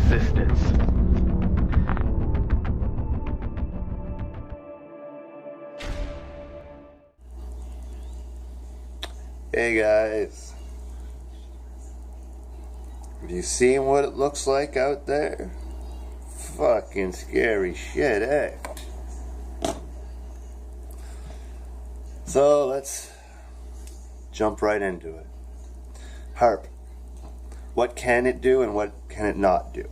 existence. Hey guys, have you seen what it looks like out there? Fucking scary shit, eh? So let's jump right into it. HAARP. What can it do and what can it not do?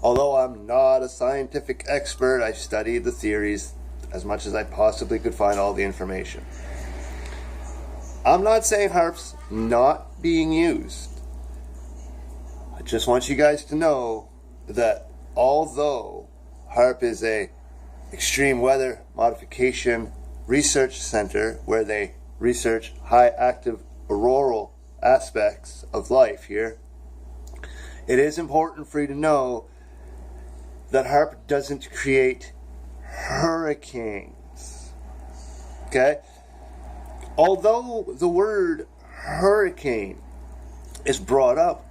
Although I'm not a scientific expert, I studied the theories as much as I possibly could find all the information. I'm not saying HAARP's not being used. I just want you guys to know that although HAARP is a extreme weather modification research center where they research high active auroral aspects of life here, it is important for you to know that HAARP doesn't create hurricanes. Okay? Although the word hurricane is brought up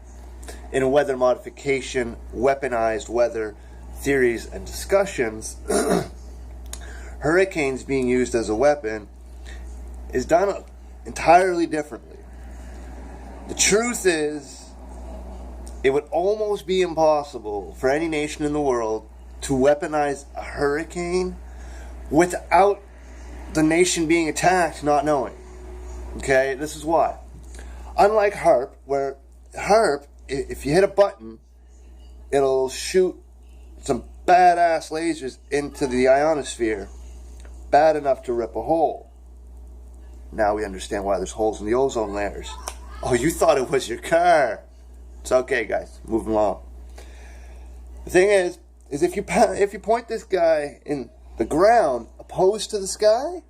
in weather modification, weaponized weather theories and discussions, hurricanes being used as a weapon is done entirely differently. The truth is, it would almost be impossible for any nation in the world to weaponize a hurricane without the nation being attacked not knowing. Okay, this is why. Unlike HAARP, where HAARP, if you hit a button, it'll shoot some badass lasers into the ionosphere, bad enough to rip a hole. Now we understand why there's holes in the ozone layers. Oh, you thought it was your car. It's okay, guys. Moving along. The thing is if you point this guy in the ground opposed to the sky,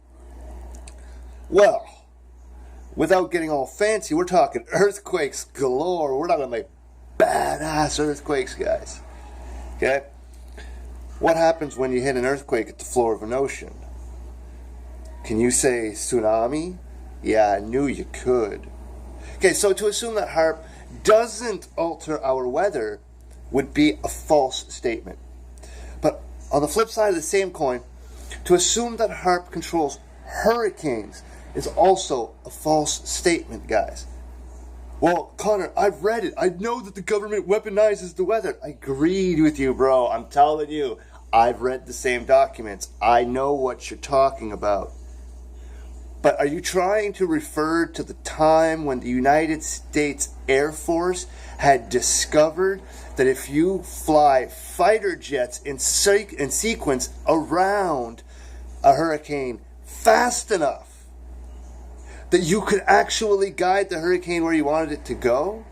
well, without getting all fancy, we're talking earthquakes galore. We're talking like badass earthquakes, guys. Okay? What happens when you hit an earthquake at the floor of an ocean? Can you say tsunami? Yeah, I knew you could. Okay, so to assume that HAARP doesn't alter our weather would be a false statement. But on the flip side of the same coin, to assume that HAARP controls hurricanes is also a false statement, guys. Well, Connor, I've read it. I know that the government weaponizes the weather. I agreed with you, bro. I'm telling you, I've read the same documents. I know what you're talking about. But are you trying to refer to the time when the United States Air Force had discovered that if you fly fighter jets in sequence around a hurricane fast enough that you could actually guide the hurricane where you wanted it to go?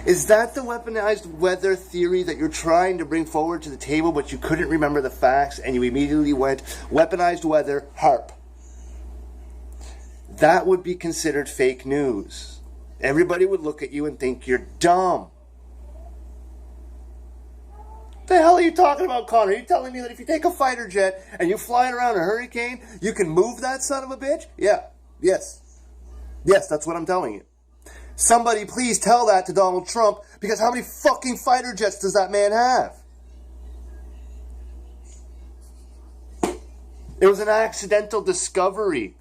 Is that the weaponized weather theory that you're trying to bring forward to the table, but you couldn't remember the facts and you immediately went, weaponized weather, HAARP? That would be considered fake news. Everybody would look at you and think you're dumb. The hell are you talking about, Connor? Are you telling me that if you take a fighter jet and you fly it around a hurricane, you can move that son of a bitch? Yeah. Yes. Yes, that's what I'm telling you. Somebody please tell that to Donald Trump, because how many fucking fighter jets does that man have? It was an accidental discovery.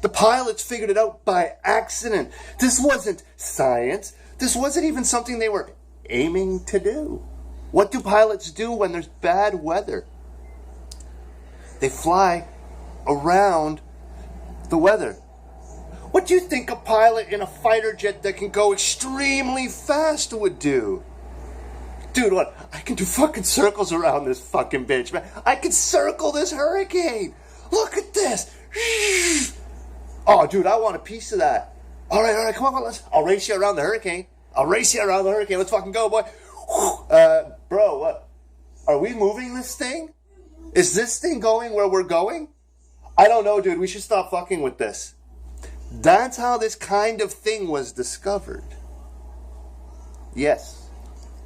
The pilots figured it out by accident. This wasn't science. This wasn't even something they were aiming to do. What do pilots do when there's bad weather? They fly around the weather. What do you think a pilot in a fighter jet that can go extremely fast would do? Dude, what? I can do fucking circles around this fucking bitch, man. I can circle this hurricane. Look at this. Oh, dude, I want a piece of that. All right, come on, I'll race you around the hurricane. Let's fucking go, boy. Bro, what? Are we moving this thing? Is this thing going where we're going? I don't know, dude. We should stop fucking with this. That's how this kind of thing was discovered. Yes.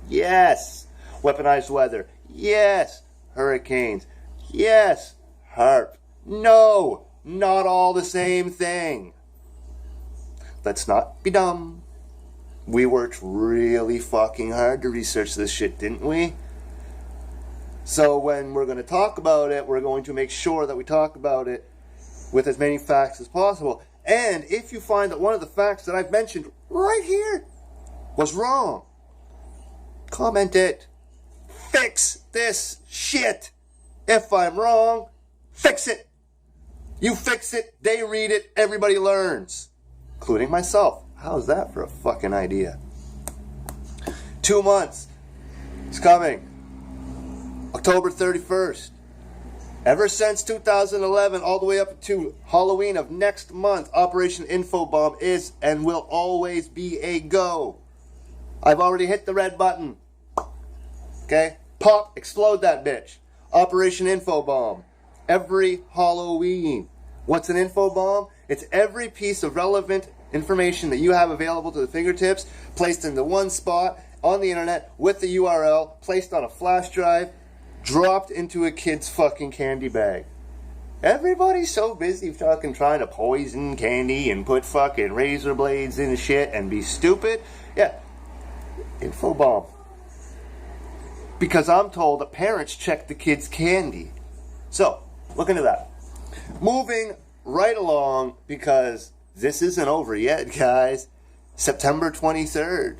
Yes. Weaponized weather. Yes. Hurricanes. Yes. HAARP. No. Not all the same thing. Let's not be dumb. We worked really fucking hard to research this shit, didn't we? So when we're going to talk about it, we're going to make sure that we talk about it with as many facts as possible. And if you find that one of the facts that I've mentioned right here was wrong, comment it. Fix this shit. If I'm wrong, fix it. You fix it, they read it, everybody learns. Including myself. How's that for a fucking idea? 2 months. It's coming. October 31st. Ever since 2011, all the way up to Halloween of next month, Operation Infobomb is and will always be a go. I've already hit the red button. Okay? Pop, explode that bitch. Operation Infobomb. Every Halloween. What's an infobomb? It's every piece of relevant information that you have available to the fingertips, placed into one spot on the internet with the URL, placed on a flash drive, dropped into a kid's fucking candy bag. Everybody's so busy fucking trying to poison candy and put fucking razor blades in shit and be stupid. Yeah. Infobomb. Because I'm told that parents check the kids' candy. So, look into that. Moving right along, because this isn't over yet, guys. September 23rd.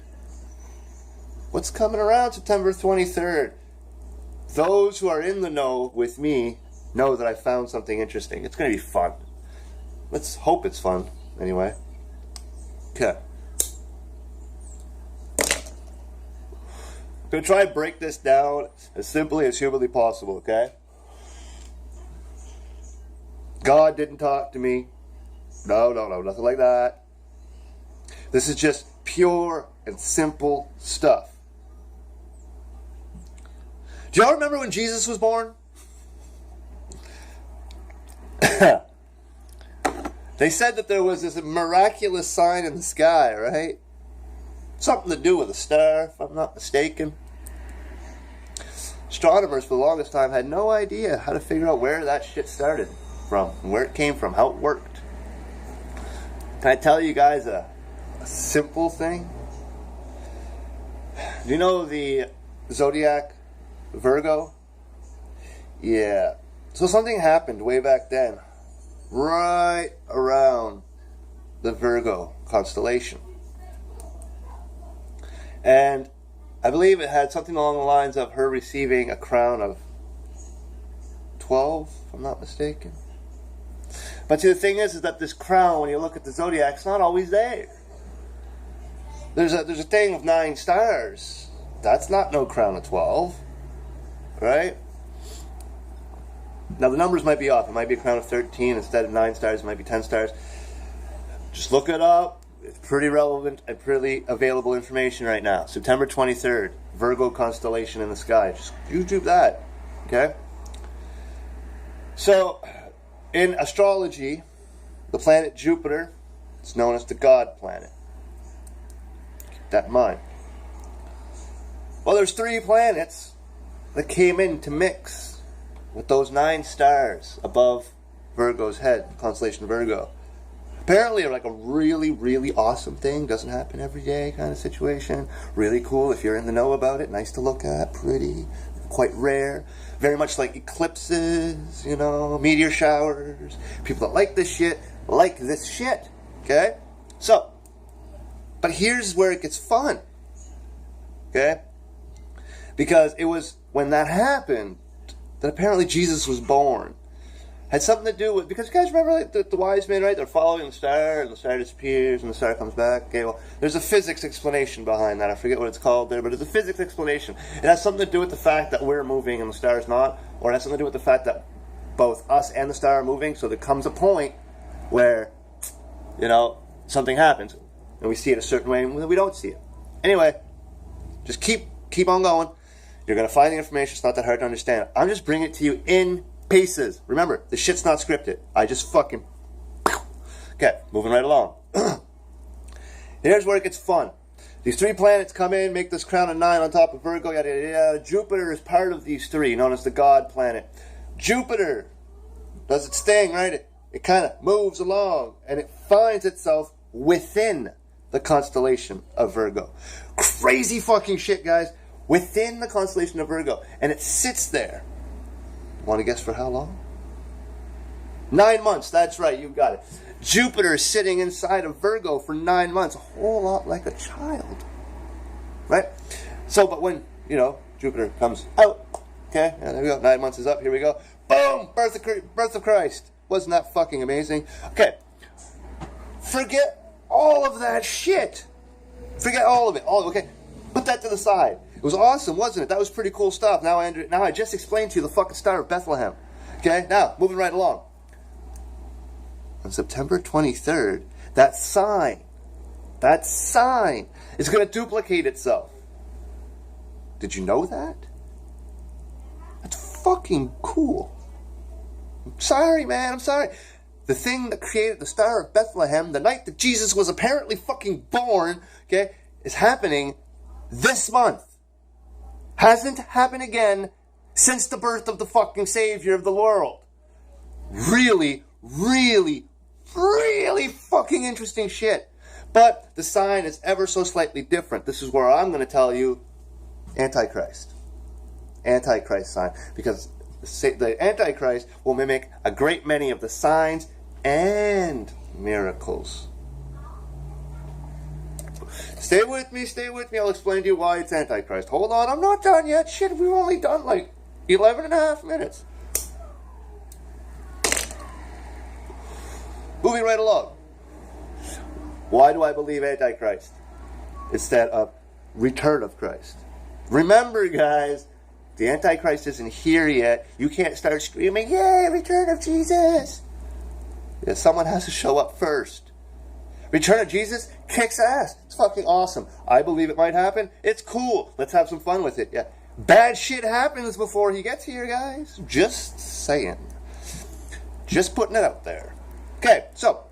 What's coming around September 23rd? Those who are in the know with me know that I found something interesting. It's going to be fun. Let's hope it's fun, anyway. Okay. I'm going to try to break this down as simply as humanly possible, okay? God didn't talk to me. No, nothing like that. This is just pure and simple stuff. Do y'all remember when Jesus was born? They said that there was this miraculous sign in the sky, right? Something to do with a star, if I'm not mistaken. Astronomers for the longest time had no idea how to figure out where that shit started from, where it came from, how it worked. Can I tell you guys a simple thing? Do you know the zodiac Virgo? Yeah. So something happened way back then, right around the Virgo constellation. And I believe it had something along the lines of her receiving a crown of 12, if I'm not mistaken. But see, the thing is that this crown, when you look at the zodiac, it's not always there. There's a thing of 9 stars. That's not no crown of 12. Right? Now the numbers might be off. It might be a crown of 13 instead of 9 stars. It might be 10 stars. Just look it up. It's pretty relevant and pretty available information right now. September 23rd, Virgo constellation in the sky. Just YouTube that. Okay? So, in astrology, the planet Jupiter is known as the God planet. Keep that in mind. Well, there's 3 planets that came in to mix with those 9 stars above Virgo's head, the constellation Virgo. Apparently, like a really, really awesome thing. Doesn't happen every day kind of situation. Really cool if you're in the know about it. Nice to look at. Pretty. Quite rare. Very much like eclipses, you know, meteor showers. People that like this shit, like this shit. Okay? So, but here's where it gets fun. Okay? Because it was when that happened that apparently Jesus was born. Had something to do with, because you guys remember like the wise men, right? They're following the star, and the star disappears, and the star comes back. Okay, well, there's a physics explanation behind that. I forget what it's called there, but it's a physics explanation. It has something to do with the fact that we're moving and the star's not, or it has something to do with the fact that both us and the star are moving, so there comes a point where, you know, something happens, and we see it a certain way, and we don't see it. Anyway, just keep on going. You're going to find the information. It's not that hard to understand. I'm just bringing it to you in pieces. Remember, the shit's not scripted. I just fucking... Okay, moving right along. Here's where it gets fun. These 3 planets come in, make this crown of 9 on top of Virgo, yada, yada, yada. Jupiter is part of these 3, known as the God planet. Jupiter does its thing, right? It kind of moves along, and it finds itself within the constellation of Virgo. Crazy fucking shit, guys. Within the constellation of Virgo. And it sits there. Want to guess for how long? 9 months. That's right. You got it. Jupiter is sitting inside of Virgo for 9 months. A whole lot like a child. Right? So, but when, Jupiter comes out. Okay, there we go. 9 months is up. Here we go. Boom! Birth of Christ. Wasn't that fucking amazing? Okay. Forget all of that shit. Forget all of it. Okay. Put that to the side. It was awesome, wasn't it? That was pretty cool stuff. Now I just explained to you the fucking Star of Bethlehem. Okay? Now, moving right along. On September 23rd, that sign is going to duplicate itself. Did you know that? That's fucking cool. I'm sorry, man. I'm sorry. The thing that created the Star of Bethlehem, the night that Jesus was apparently fucking born, okay, is happening this month. Hasn't happened again since the birth of the fucking Savior of the world. Really, really, really fucking interesting shit. But the sign is ever so slightly different. This is where I'm going to tell you Antichrist. Antichrist sign. Because the Antichrist will mimic a great many of the signs and miracles. Stay with me. I'll explain to you why it's Antichrist. Hold on, I'm not done yet. Shit, we've only done like 11 and a half minutes. Moving right along. Why do I believe Antichrist instead of Return of Christ? Remember, guys, the Antichrist isn't here yet. You can't start screaming, yay, Return of Jesus. Yeah, someone has to show up first. Return of Jesus kicks ass. It's fucking awesome. I believe it might happen. It's cool. Let's have some fun with it. Yeah. Bad shit happens before he gets here, guys. Just saying. Just putting it out there. Okay, so,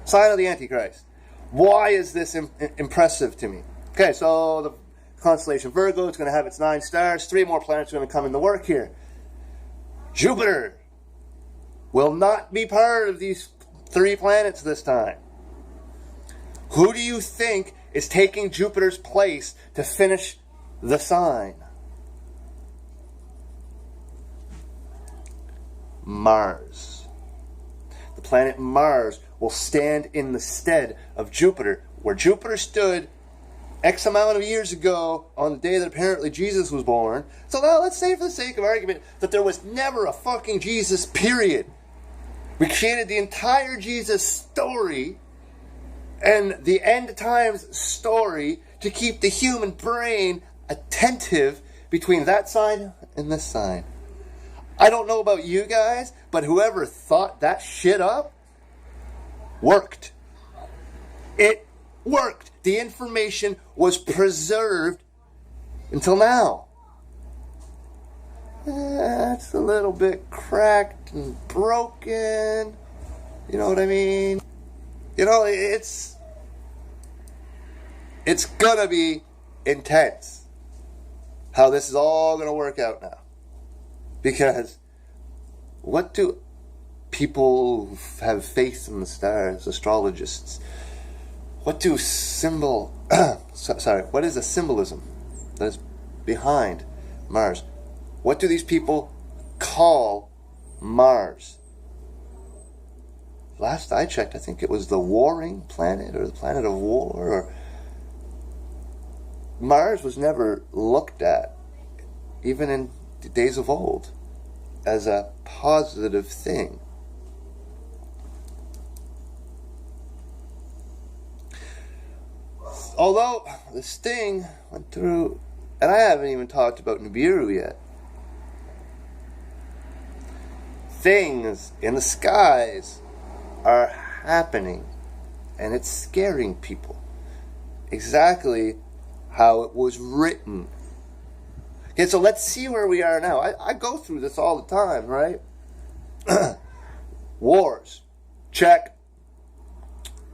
sign of the Antichrist. Why is this impressive to me? Okay, so the constellation Virgo, it's going to have its 9 stars. 3 more planets are going to come into work here. Jupiter will not be part of these 3 planets this time. Who do you think is taking Jupiter's place to finish the sign? Mars. The planet Mars will stand in the stead of Jupiter, where Jupiter stood X amount of years ago on the day that apparently Jesus was born. So now let's say for the sake of argument that there was never a fucking Jesus, period. We created the entire Jesus story and the end times story to keep the human brain attentive between that sign and this sign. I don't know about you guys, but whoever thought that shit up worked. It worked. The information was preserved until now. It's a little bit cracked and broken. You know what I mean? It's gonna be intense how this is all gonna work out now. Because what do people who have faith in the stars, astrologists, what is the symbolism that is behind Mars? What do these people call Mars? Last I checked, I think it was the warring planet, or the planet of war. Or Mars was never looked at, even in the days of old, as a positive thing. Although this thing went through, and I haven't even talked about Nibiru yet. Things in the skies are happening, and it's scaring people. Exactly how it was written. Okay, so let's see where we are now. I go through this all the time, right? Wars. Check.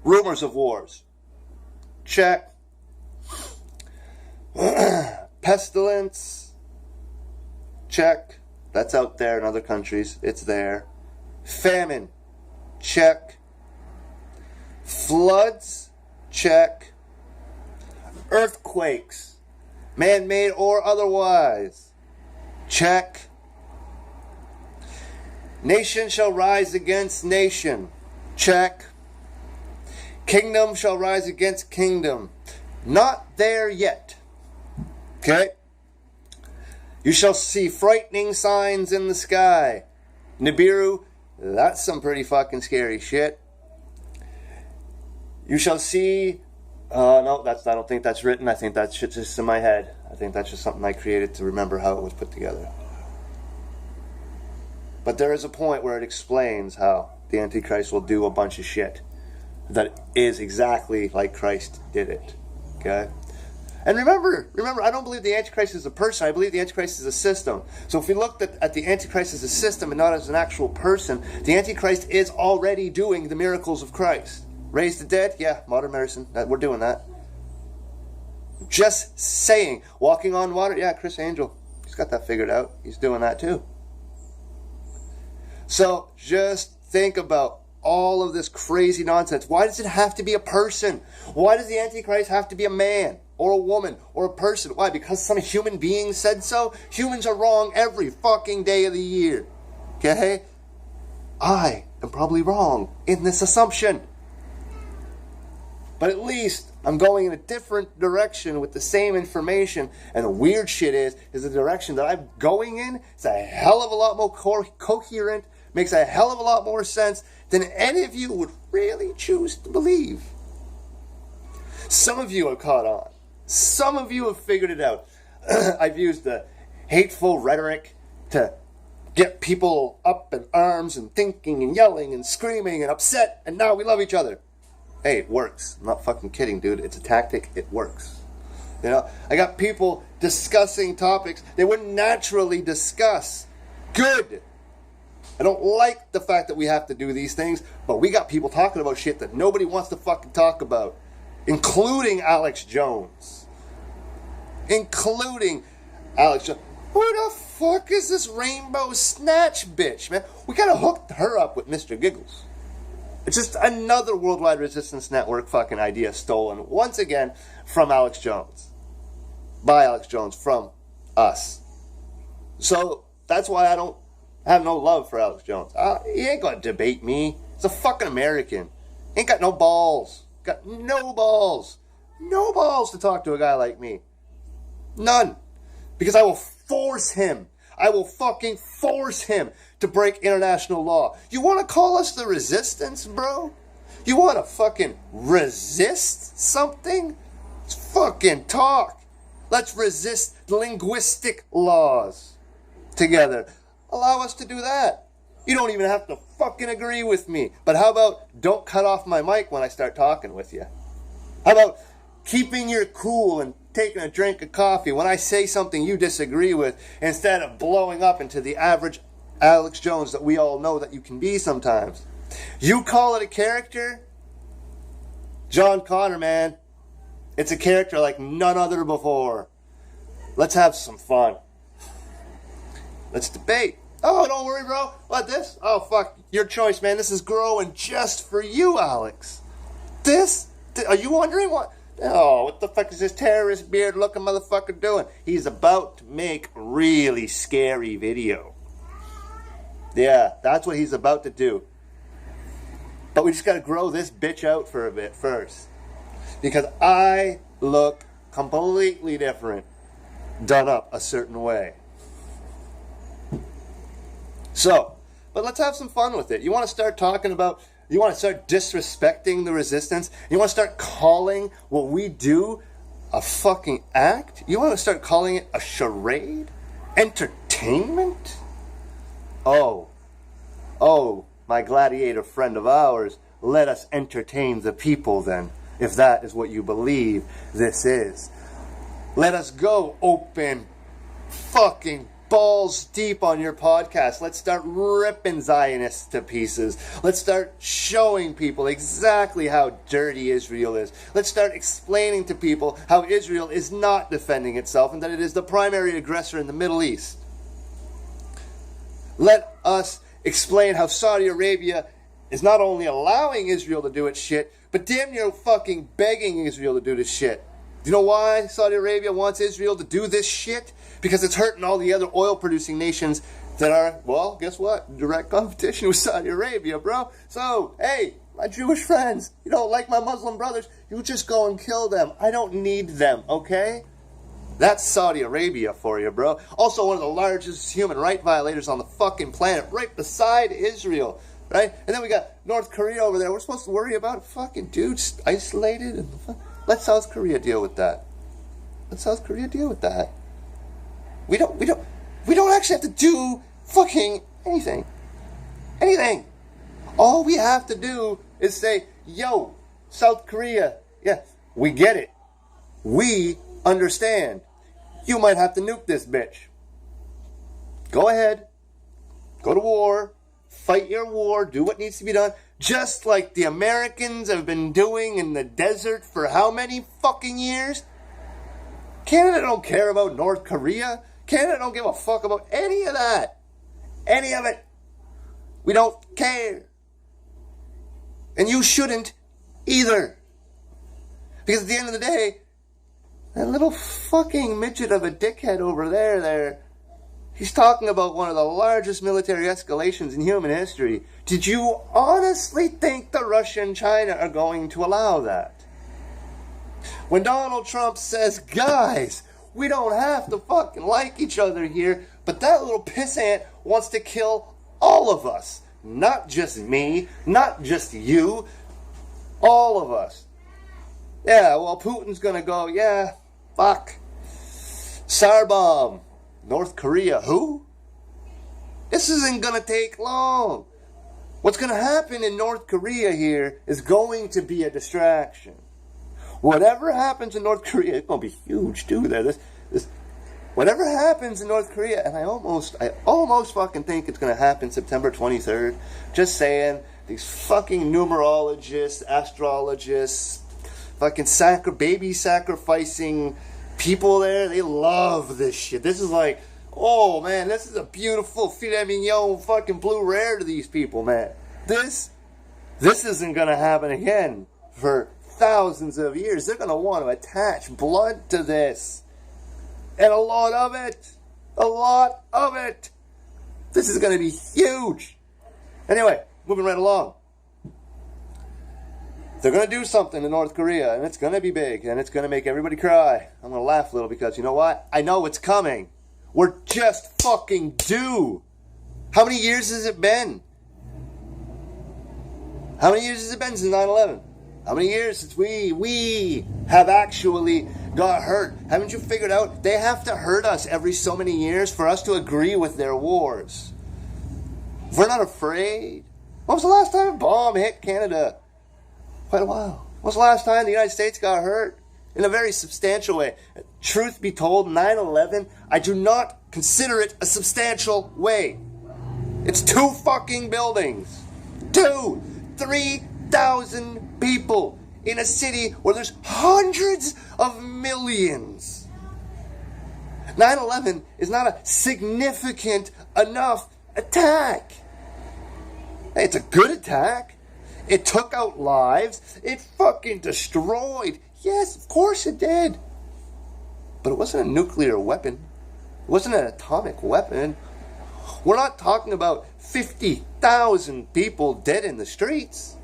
Rumors of wars. Check. Pestilence. Check. That's out there in other countries. It's there. Famine. Check. Floods. Check. Earthquakes, man-made or otherwise. Check. Nation shall rise against nation. Check. Kingdom shall rise against kingdom. Not there yet. Okay? You shall see frightening signs in the sky. Nibiru, that's some pretty fucking scary shit. You shall see... no, I don't think that's written. I think that shit's just in my head. I think that's just something I created to remember how it was put together. But there is a point where it explains how the Antichrist will do a bunch of shit that is exactly like Christ did it. Okay? And remember, I don't believe the Antichrist is a person. I believe the Antichrist is a system. So if we looked at the Antichrist as a system and not as an actual person, the Antichrist is already doing the miracles of Christ. Raise the dead? Yeah, modern medicine. We're doing that. Just saying. Walking on water? Yeah, Chris Angel. He's got that figured out. He's doing that too. So just think about all of this crazy nonsense. Why does it have to be a person? Why does the Antichrist have to be a man or a woman or a person? Why? Because some human being said so? Humans are wrong every fucking day of the year. Okay? I am probably wrong in this assumption. But at least I'm going in a different direction with the same information. And the weird shit is the direction that I'm going in is a hell of a lot more coherent, makes a hell of a lot more sense than any of you would really choose to believe. Some of you have caught on. Some of you have figured it out. I've used the hateful rhetoric to get people up in arms and thinking and yelling and screaming and upset, and now we love each other. Hey, it works. I'm not fucking kidding, dude. It's a tactic. It works. You know, I got people discussing topics they wouldn't naturally discuss. Good. I don't like the fact that we have to do these things, but we got people talking about shit that nobody wants to fucking talk about, including Alex Jones. Including Alex Jones. Who the fuck is this Rainbow Snatch bitch, man? We kind of hooked her up with Mr. Giggles. It's just another Worldwide Resistance Network fucking idea stolen, once again, from Alex Jones. By Alex Jones, from us. So, that's why I don't have no love for Alex Jones. He ain't gonna debate me. He's a fucking American. Ain't got no balls. Got no balls. No balls to talk to a guy like me. None. Because I will force him. I will fucking force him to break international law. You want to call us the resistance, bro? You want to fucking resist something? Let's fucking talk. Let's resist linguistic laws together. Allow us to do that. You don't even have to fucking agree with me. But how about don't cut off my mic when I start talking with you? How about keeping your cool and taking a drink of coffee when I say something you disagree with, instead of blowing up into the average Alex Jones that we all know that you can be sometimes? You call it a character? John Connor, man. It's a character like none other before. Let's have some fun. Let's debate. Oh, don't worry, bro. What, this? Oh, fuck. Your choice, man. This is growing just for you, Alex. This? Are you wondering what? Oh, what the fuck is this terrorist beard-looking motherfucker doing? He's about to make a really scary video. Yeah, that's what he's about to do. But we just got to grow this bitch out for a bit first. Because I look completely different, done up a certain way. So, but let's have some fun with it. You want to start talking about... You want to start disrespecting the resistance? You want to start calling what we do a fucking act? You want to start calling it a charade? Entertainment? Oh, my gladiator friend of ours, let us entertain the people then, if that is what you believe this is. Let us go open fucking balls deep on your podcast. Let's start ripping Zionists to pieces. Let's start showing people exactly how dirty Israel is. Let's start explaining to people how Israel is not defending itself and that it is the primary aggressor in the Middle East. Let us explain how Saudi Arabia is not only allowing Israel to do its shit, but damn near fucking begging Israel to do this shit. Do you know why Saudi Arabia wants Israel to do this shit? Because it's hurting all the other oil-producing nations that are, well, guess what? Direct competition with Saudi Arabia, bro. So, hey, my Jewish friends, you don't like my Muslim brothers, you just go and kill them. I don't need them, okay? That's Saudi Arabia for you, bro. Also one of the largest human rights violators on the fucking planet, right beside Israel, right? And then we got North Korea over there. We're supposed to worry about fucking dudes isolated. And let South Korea deal with that. Let South Korea deal with that. We don't actually have to do fucking anything. Anything. All we have to do is say, yo, South Korea, yeah, we get it. We understand. You might have to nuke this bitch. Go ahead. Go to war. Fight your war. Do what needs to be done. Just like the Americans have been doing in the desert for how many fucking years? Canada don't care about North Korea. Canada don't give a fuck about any of that. Any of it. We don't care. And you shouldn't either. Because at the end of the day, that little fucking midget of a dickhead over there, he's talking about one of the largest military escalations in human history. Did you honestly think the Russia and China are going to allow that? When Donald Trump says, guys, we don't have to fucking like each other here, but that little pissant wants to kill all of us. Not just me, not just you, all of us. Yeah, well, Putin's gonna go, yeah, fuck. SAR bomb. North Korea, who? This isn't gonna take long. What's gonna happen in North Korea here is going to be a distraction. Whatever happens in North Korea, it's gonna be huge too there. Whatever happens in North Korea, and I almost fucking think it's gonna happen September 23rd. Just saying, these fucking numerologists, astrologists, fucking baby sacrificing people there, they love this shit. This is like, oh man, this is a beautiful filet mignon fucking blue rare to these people, man. This isn't gonna happen again for thousands of years. They're gonna want to attach blood to this. And a lot of it. A lot of it. This is gonna be huge. Anyway, moving right along. They're going to do something in North Korea, and it's going to be big, and it's going to make everybody cry. I'm going to laugh a little because, you know what? I know it's coming. We're just fucking due. How many years has it been? How many years has it been since 9/11? How many years since we have actually got hurt? Haven't you figured out they have to hurt us every so many years for us to agree with their wars? We're not afraid. When was the last time a bomb hit Canada? Quite a while. When was the last time the United States got hurt? In a very substantial way. Truth be told, 9/11, I do not consider it a substantial way. It's 2 fucking buildings. 3,000 people in a city where there's hundreds of millions. 9/11 is not a significant enough attack. Hey, it's a good attack. It took out lives. It fucking destroyed. Yes, of course it did. But it wasn't a nuclear weapon. It wasn't an atomic weapon. We're not talking about 50,000 people dead in the streets.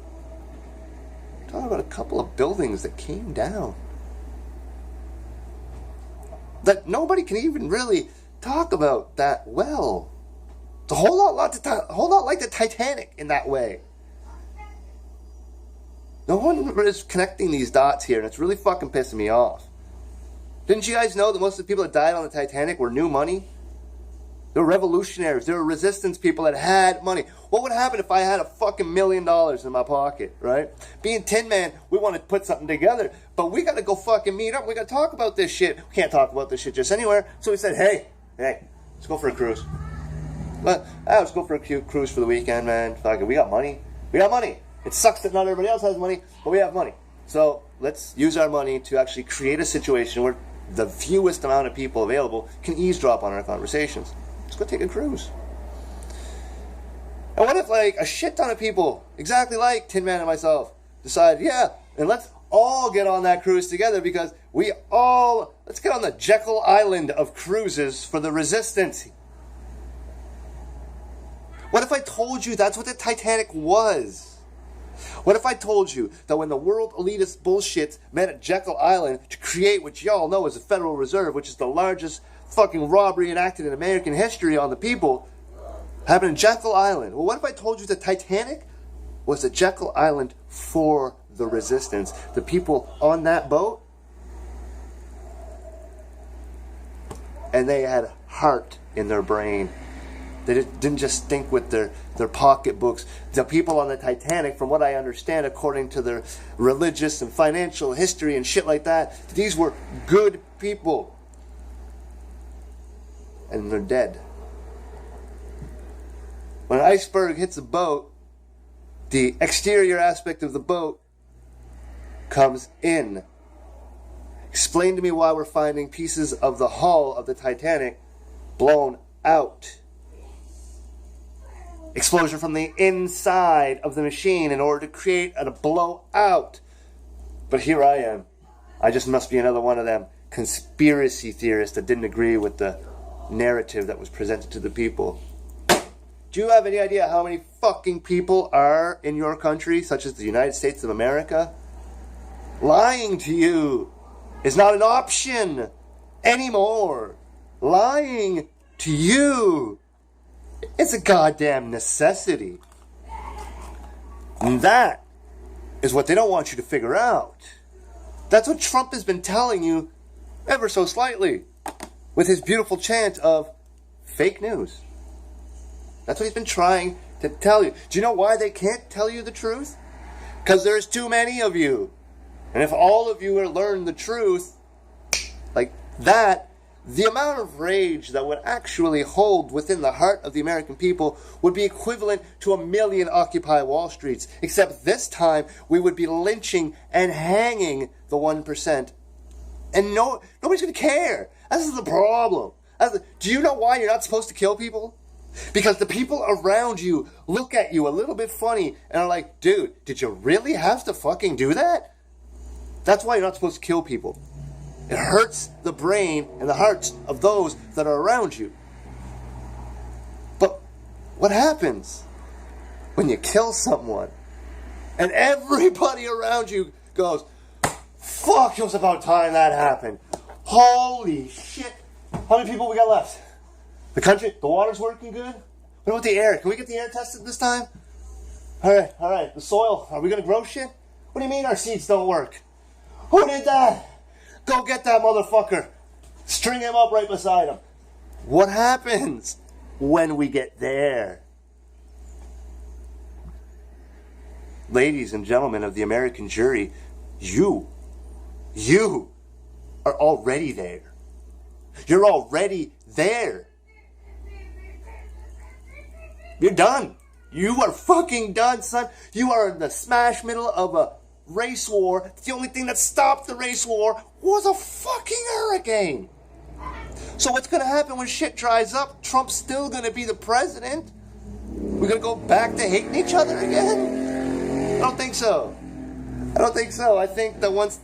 We're talking about a couple of buildings that came down. That nobody can even really talk about that well. It's a whole lot like the Titanic in that way. No one is connecting these dots here, and it's really fucking pissing me off. Didn't you guys know that most of the people that died on the Titanic were new money? They were revolutionaries. They were resistance people that had money. What would happen if I had a fucking $1 million in my pocket, right? Being Tin Man, we want to put something together, but we got to go fucking meet up. We got to talk about this shit. We can't talk about this shit just anywhere. So we said, hey, let's go for a cruise. Let's go for a cute cruise for the weekend, man. Fuck it, we got money. We got money. It sucks that not everybody else has money, but we have money. So let's use our money to actually create a situation where the fewest amount of people available can eavesdrop on our conversations. Let's go take a cruise. And what if like a shit ton of people, exactly like Tin Man and myself, decide, yeah, and let's all get on that cruise together because let's get on the Jekyll Island of cruises for the resistance. What if I told you that's what the Titanic was? What if I told you that when the world elitist bullshit met at Jekyll Island to create what y'all know as the Federal Reserve, which is the largest fucking robbery enacted in American history on the people, happened in Jekyll Island? Well, what if I told you the Titanic was the Jekyll Island for the resistance? The people on that boat, and they had heart in their brain. They didn't just think with their pocketbooks. The people on the Titanic, from what I understand, according to their religious and financial history and shit like that, these were good people. And they're dead. When an iceberg hits a boat, the exterior aspect of the boat comes in. Explain to me why we're finding pieces of the hull of the Titanic blown out. Explosion from the inside of the machine in order to create a blowout. But here I am. I just must be another one of them conspiracy theorists that didn't agree with the narrative that was presented to the people. Do you have any idea how many fucking people are in your country, such as the United States of America? Lying to you is not an option anymore. Lying to you, it's a goddamn necessity. And that is what they don't want you to figure out. That's what Trump has been telling you ever so slightly with his beautiful chant of fake news. That's what he's been trying to tell you. Do you know why they can't tell you the truth? Because there's too many of you. And if all of you were to learn the truth like that, the amount of rage that would actually hold within the heart of the American people would be equivalent to 1 million Occupy Wall Streets. Except this time, we would be lynching and hanging the 1%. And nobody's going to care. This is the problem. Do you know why you're not supposed to kill people? Because the people around you look at you a little bit funny and are like, dude, did you really have to fucking do that? That's why you're not supposed to kill people. It hurts the brain and the hearts of those that are around you. But what happens when you kill someone and everybody around you goes, fuck, it was about time that happened. Holy shit. How many people we got left? The country, the water's working good? What about the air? Can we get the air tested this time? Alright. The soil, are we going to grow shit? What do you mean our seeds don't work? Who did that? Go get that motherfucker. String him up right beside him. What happens when we get there? Ladies and gentlemen of the American jury, you are already there. You're already there. You're done. You are fucking done, son. You are in the smash middle of a race war. The only thing that stopped the race war was a fucking hurricane. So what's going to happen when shit dries up? Trump's still going to be the president? We're going to go back to hating each other again? I don't think so. I think that once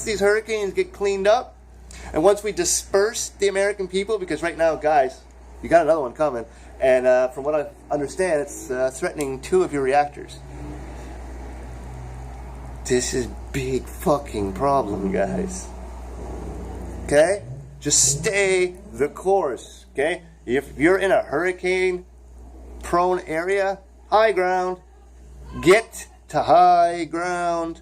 these hurricanes get cleaned up, and once we disperse the American people, because right now, guys, you got another one coming, and from what I understand, it's threatening 2 of your reactors. This is big fucking problem, guys. Okay? Just stay the course, okay? If you're in a hurricane-prone area, high ground, get to high ground.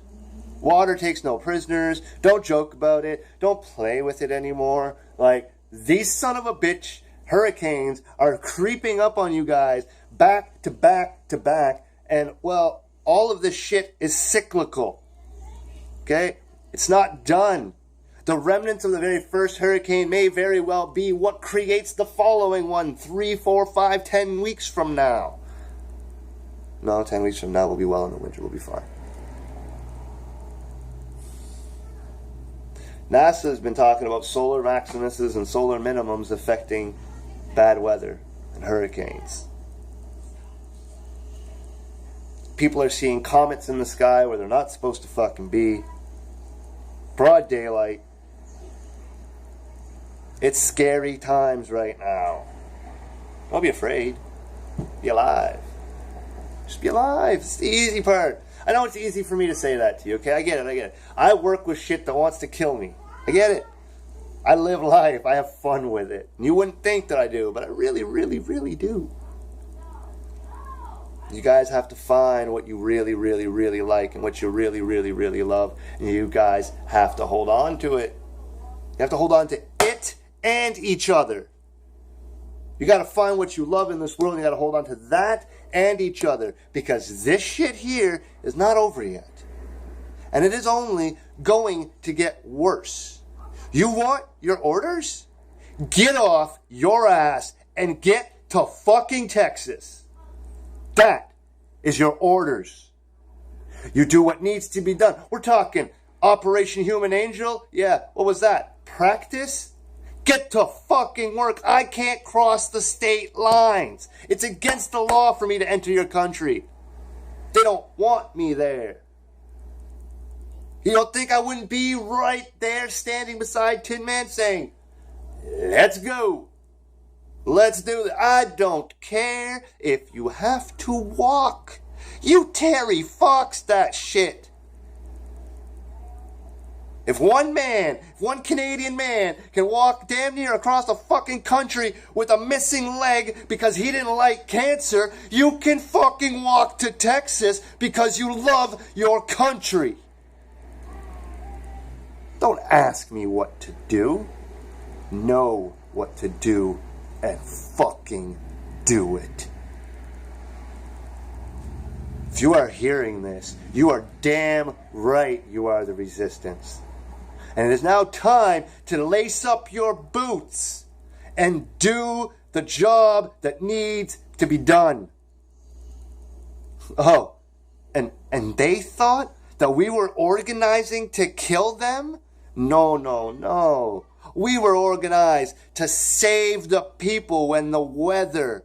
Water takes no prisoners. Don't joke about it. Don't play with it anymore. Like, these son of a bitch hurricanes are creeping up on you guys back to back to back. And, well, all of this shit is cyclical. Okay? It's not done. The remnants of the very first hurricane may very well be what creates the following one 3, 4, 5, 10 weeks from now. No, 10 weeks from now we'll be well in the winter. We'll be fine. NASA has been talking about solar maximuses and solar minimums affecting bad weather and hurricanes. People are seeing comets in the sky where they're not supposed to fucking be. Broad daylight. It's scary times right now. Don't be afraid. Be alive. Just be alive. It's the easy part. I know it's easy for me to say that to you, okay? I get it. I work with shit that wants to kill me. I get it. I live life. I have fun with it. And you wouldn't think that I do, but I really, really, really do. You guys have to find what you really, really, really like and what you really, really, really love. And you guys have to hold on to it. You have to hold on to it and each other. You got to find what you love in this world, and you got to hold on to that and each other, because this shit here is not over yet. And it is only going to get worse. You want your orders? Get off your ass and get to fucking Texas. That is your orders. You do what needs to be done. We're talking Operation Human Angel. Yeah, what was that? Practice? Get to fucking work. I can't cross the state lines. It's against the law for me to enter your country. They don't want me there. You don't think I wouldn't be right there standing beside Tin Man saying, let's go. Let's do it. I don't care if you have to walk. You Terry Fox that shit. If one Canadian man can walk damn near across the fucking country with a missing leg because he didn't like cancer, you can fucking walk to Texas because you love your country. Don't ask me what to do. Know what to do and fucking do it. If you are hearing this, you are damn right you are the resistance. And it is now time to lace up your boots and do the job that needs to be done. Oh, and they thought that we were organizing to kill them? No. We were organized to save the people when the weather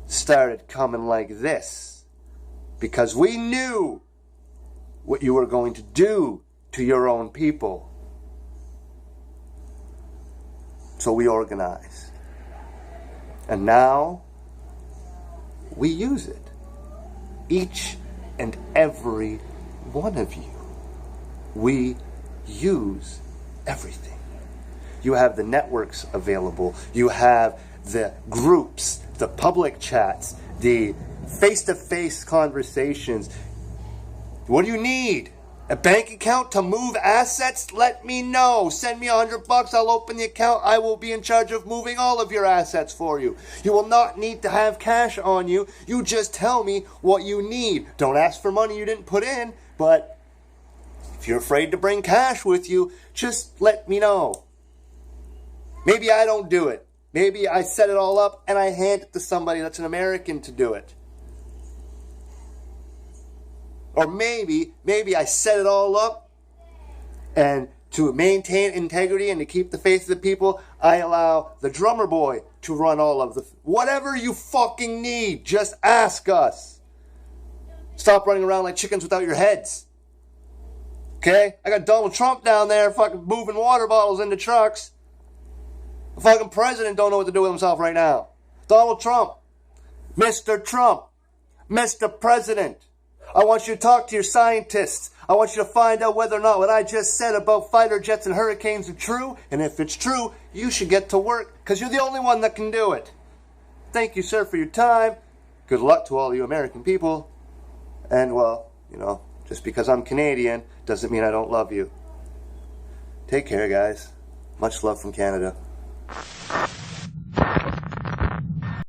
started coming like this. Because we knew what you were going to do to your own people. So we organize. And now we use it. Each and every one of you. We use everything. You have the networks available. You have the groups, the public chats, the face-to-face conversations. What do you need? A bank account to move assets? Let me know. Send me $100. I'll open the account. I will be in charge of moving all of your assets for you. You will not need to have cash on you. You just tell me what you need. Don't ask for money you didn't put in, but if you're afraid to bring cash with you, just let me know. Maybe I don't do it. Maybe I set it all up and I hand it to somebody that's an American to do it. Or maybe I set it all up, and to maintain integrity and to keep the faith of the people, I allow the drummer boy to run all of the... Whatever you fucking need, just ask us. Stop running around like chickens without your heads. Okay? I got Donald Trump down there fucking moving water bottles into trucks. The fucking president don't know what to do with himself right now. Donald Trump. Mr. Trump. Mr. President. I want you to talk to your scientists. I want you to find out whether or not what I just said about fighter jets and hurricanes are true. And if it's true, you should get to work, because you're the only one that can do it. Thank you, sir, for your time. Good luck to all you American people. And, well, just because I'm Canadian doesn't mean I don't love you. Take care, guys. Much love from Canada.